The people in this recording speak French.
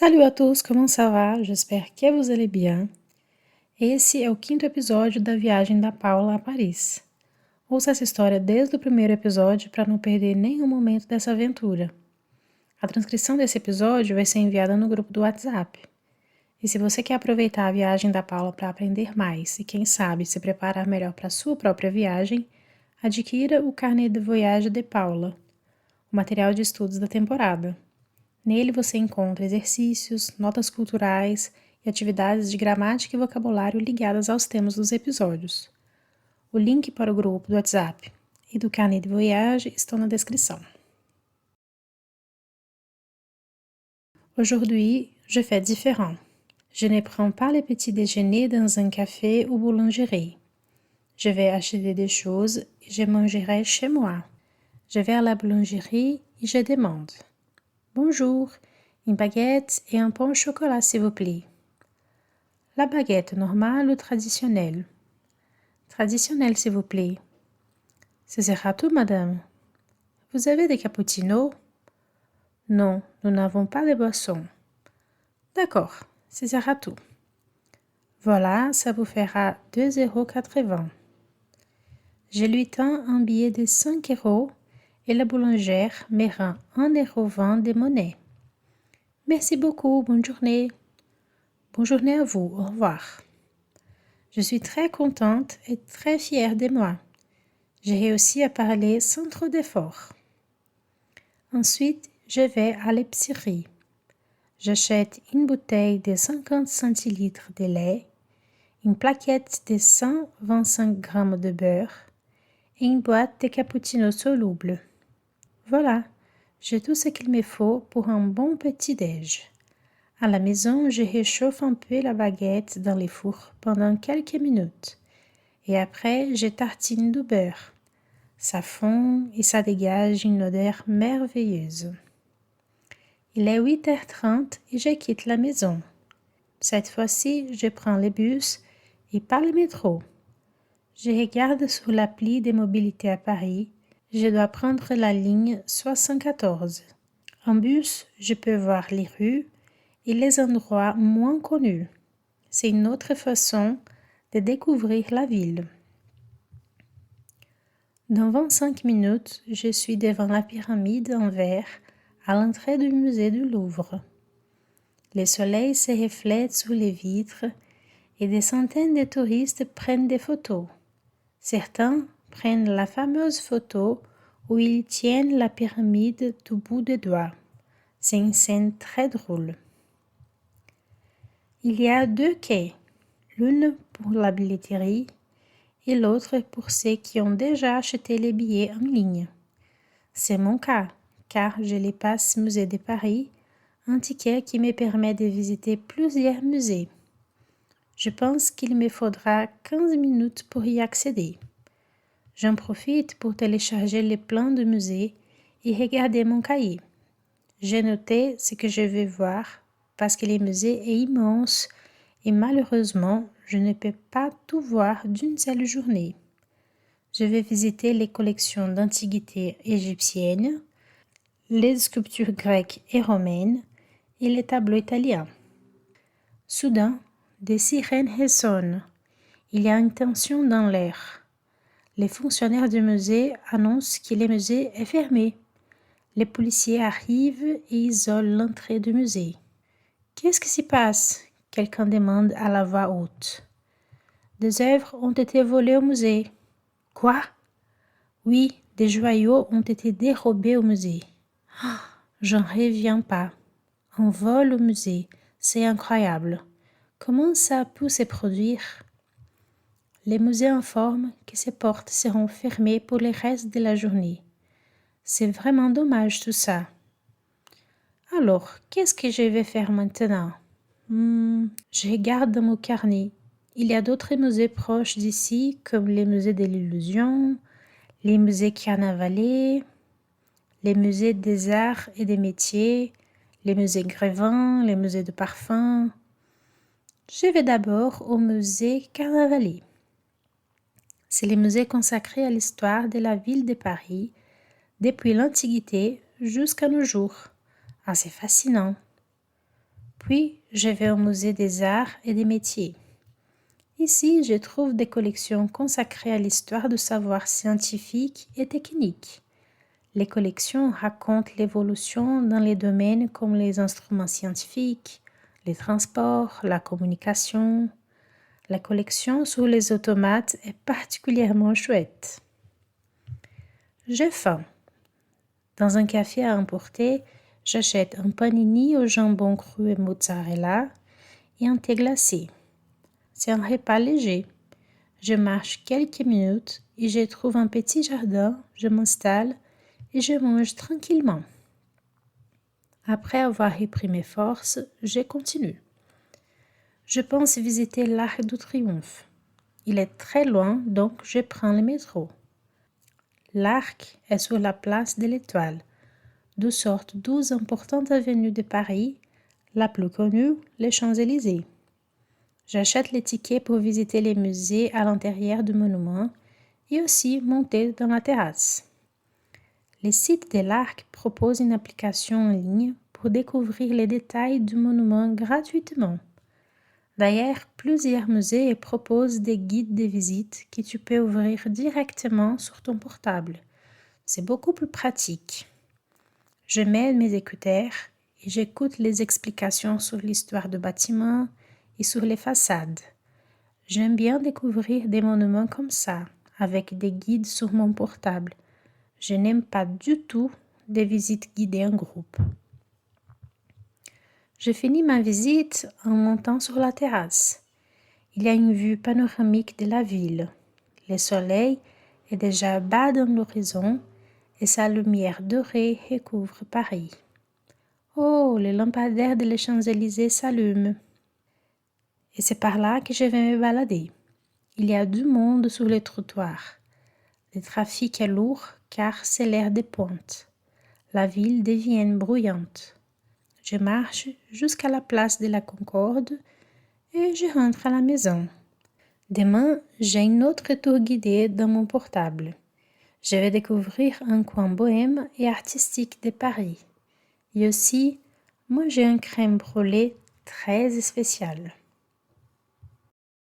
Salut a tous, como ça va? J'espère que vous allez bien. Esse é o quinto episódio da viagem da Paula a Paris. Ouça essa história desde o primeiro episódio para não perder nenhum momento dessa aventura. A transcrição desse episódio vai ser enviada no grupo do WhatsApp. E se você quer aproveitar a viagem da Paula para aprender mais e, quem sabe, se preparar melhor para a sua própria viagem, adquira o Carnet de Voyage de Paula, o material de estudos da temporada. Nele você encontra exercícios, notas culturais e atividades de gramática e vocabulário ligadas aos temas dos episódios. O link para o grupo do WhatsApp e do Carnet de Voyage estão na descrição. Aujourd'hui, je fais différent. Je ne prends pas le petit déjeuner dans un café ou boulangerie. Je vais acheter des choses et je mangerai chez moi. Je vais à la boulangerie et je demande. Bonjour, une baguette et un pain au chocolat s'il vous plaît. La baguette normale ou traditionnelle? Traditionnelle s'il vous plaît. Ce sera tout, madame. Vous avez des cappuccinos? Non, nous n'avons pas de boissons. D'accord, ce sera tout. Voilà, ça vous fera 2,80 €. Je lui tends un billet de 5 € et la boulangère me rend 1,20 € de monnaie. Merci beaucoup, bonne journée. Bonne journée à vous, au revoir. Je suis très contente et très fière de moi. J'ai réussi à parler sans trop d'efforts. Ensuite, je vais à l'épicerie. J'achète une bouteille de 50 centilitres de lait, une plaquette de 125 g de beurre et une boîte de cappuccino soluble. Voilà, j'ai tout ce qu'il me faut pour un bon petit-déj. À la maison, je réchauffe un peu la baguette dans le four pendant quelques minutes. Et après, je tartine du beurre. Ça fond et ça dégage une odeur merveilleuse. Il est 8h30 et je quitte la maison. Cette fois-ci, je prends le bus et pas le métro. Je regarde sur l'appli de mobilité à Paris. Je dois prendre la ligne 74. En bus, je peux voir les rues et les endroits moins connus. C'est une autre façon de découvrir la ville. Dans 25 minutes, je suis devant la pyramide en verre à l'entrée du musée du Louvre. Le soleil se reflète sur les vitres et des centaines de touristes prennent des photos. Certains prennent la fameuse photo où ils tiennent la pyramide du bout des doigts. C'est une scène très drôle. Il y a 2 quais, l'une pour la billetterie et l'autre pour ceux qui ont déjà acheté les billets en ligne. C'est mon cas, car j'ai le Pass Musée de Paris, un ticket qui me permet de visiter plusieurs musées. Je pense qu'il me faudra 15 minutes pour y accéder. J'en profite pour télécharger le plan du musée et regarder mon cahier. J'ai noté ce que je vais voir parce que le musée est immense et malheureusement, je ne peux pas tout voir d'une seule journée. Je vais visiter les collections d'antiquités égyptiennes, les sculptures grecques et romaines et les tableaux italiens. Soudain, des sirènes résonnent. Il y a une tension dans l'air. Les fonctionnaires du musée annoncent que le musée est fermé. Les policiers arrivent et isolent l'entrée du musée. Qu'est-ce qui s'y passe? Quelqu'un demande à la voix haute. Des œuvres ont été volées au musée. Quoi? Oui, des joyaux ont été dérobés au musée. J'en reviens pas. Un vol au musée, c'est incroyable. Comment ça a pu se produire? Les musées informent que ces portes seront fermées pour le reste de la journée. C'est vraiment dommage tout ça. Alors, qu'est-ce que je vais faire maintenant? Je regarde dans mon carnet. Il y a d'autres musées proches d'ici, comme les musées de l'illusion, les musées carnavalais, les musées des arts et des métiers, les musées Grévin, les musées de parfums. Je vais d'abord au musée carnavalais. C'est le musée consacré à l'histoire de la ville de Paris, depuis l'Antiquité jusqu'à nos jours. Ah, c'est fascinant. Puis, je vais au musée des arts et des métiers. Ici, je trouve des collections consacrées à l'histoire du savoir scientifique et technique. Les collections racontent l'évolution dans les domaines comme les instruments scientifiques, les transports, la communication. La collection sur les automates est particulièrement chouette. J'ai faim. Dans un café à emporter, j'achète un panini au jambon cru et mozzarella et un thé glacé. C'est un repas léger. Je marche quelques minutes et je trouve un petit jardin, je m'installe et je mange tranquillement. Après avoir repris mes forces, je continue. Je pense visiter l'Arc de Triomphe. Il est très loin, donc je prends le métro. L'Arc est sur la place de l'Étoile, d'où sortent 12 importantes avenues de Paris, la plus connue, les Champs-Élysées. J'achète les tickets pour visiter les musées à l'intérieur du monument et aussi monter dans la terrasse. Les sites de l'Arc proposent une application en ligne pour découvrir les détails du monument gratuitement. D'ailleurs, plusieurs musées proposent des guides de visite que tu peux ouvrir directement sur ton portable. C'est beaucoup plus pratique. Je mets mes écouteurs et j'écoute les explications sur l'histoire du bâtiment et sur les façades. J'aime bien découvrir des monuments comme ça, avec des guides sur mon portable. Je n'aime pas du tout des visites guidées en groupe. Je finis ma visite en montant sur la terrasse. Il y a une vue panoramique de la ville. Le soleil est déjà bas dans l'horizon et sa lumière dorée recouvre Paris. Oh, le lampadaire des Champs-Élysées s'allume. Et c'est par là que je vais me balader. Il y a du monde sur les trottoirs. Le trafic est lourd car c'est l'heure des pointes. La ville devient bruyante. Je marche jusqu'à la place de la Concorde et je rentre à la maison. Demain, j'ai une autre tour guidée dans mon portable. Je vais découvrir un coin bohème et artistique de Paris. Et aussi, manger une crème brûlée très spéciale.